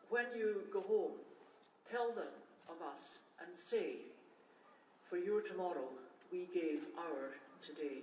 When you go home, tell them of us and say, for your tomorrow we gave our today.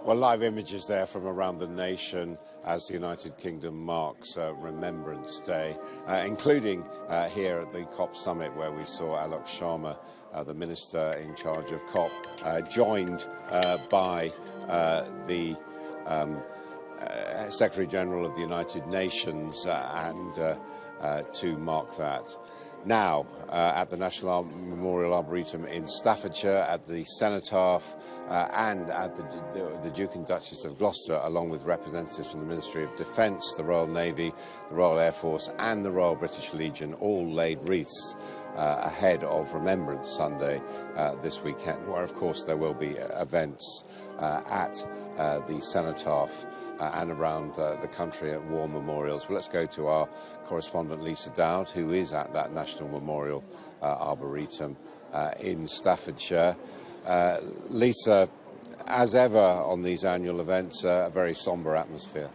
Well, live images there from around the nation as the United Kingdom marks Remembrance Day, including here at the COP summit, where we saw Alok Sharma, the minister in charge of COP, joined by the Secretary General of the United Nations and to mark that. Now, at the National Memorial Arboretum in Staffordshire, at the Cenotaph and at the Duke and Duchess of Gloucester, along with representatives from the Ministry of Defence, the Royal Navy, the Royal Air Force and the Royal British Legion, all laid wreaths ahead of Remembrance Sunday this weekend, where of course there will be events at the Cenotaph and around the country at war memorials. But let's go to our correspondent Lisa Dowd, who is at that National Memorial Arboretum in Staffordshire. Lisa, as ever on these annual events, a very sombre atmosphere.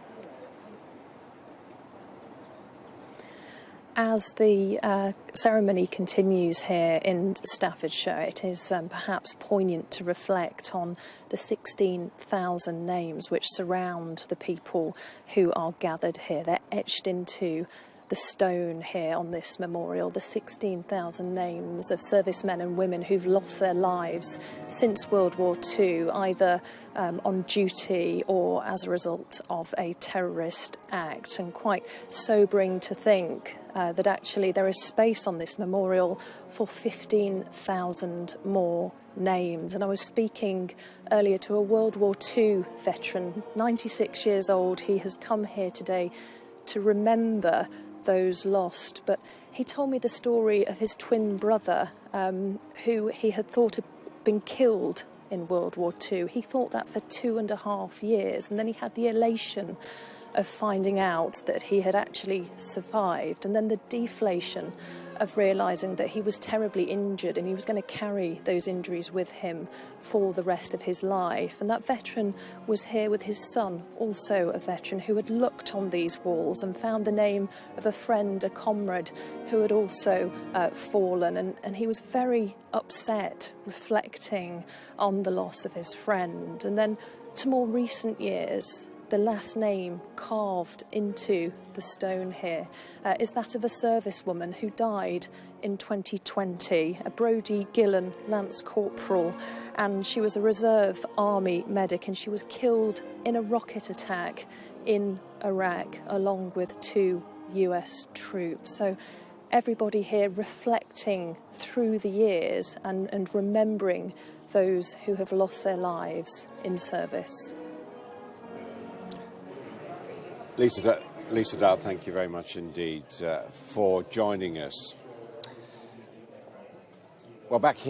As the ceremony continues here in Staffordshire, it is perhaps poignant to reflect on the 16,000 names which surround the people who are gathered here. They're etched into the stone here on this memorial, the 16,000 names of servicemen and women who've lost their lives since World War II, either on duty or as a result of a terrorist act. And quite sobering to think that actually there is space on this memorial for 15,000 more names. And I was speaking earlier to a World War II veteran, 96 years old. He has come here today to remember those lost, but he told me the story of his twin brother who he had thought had been killed in World War II. He thought that for 2.5 years, and then he had the elation of finding out that he had actually survived, and then the deflation of realising that he was terribly injured and he was going to carry those injuries with him for the rest of his life. And that veteran was here with his son, also a veteran, who had looked on these walls and found the name of a friend, a comrade, who had also fallen. And he was very upset, reflecting on the loss of his friend. And then to more recent years, the last name carved into the stone here is that of a servicewoman who died in 2020, a Brodie Gillen Lance Corporal, and she was a reserve army medic, and she was killed in a rocket attack in Iraq along with 2 US troops. So everybody here reflecting through the years and remembering those who have lost their lives in service. Lisa Dowd, thank you very much indeed for joining us. Well, back here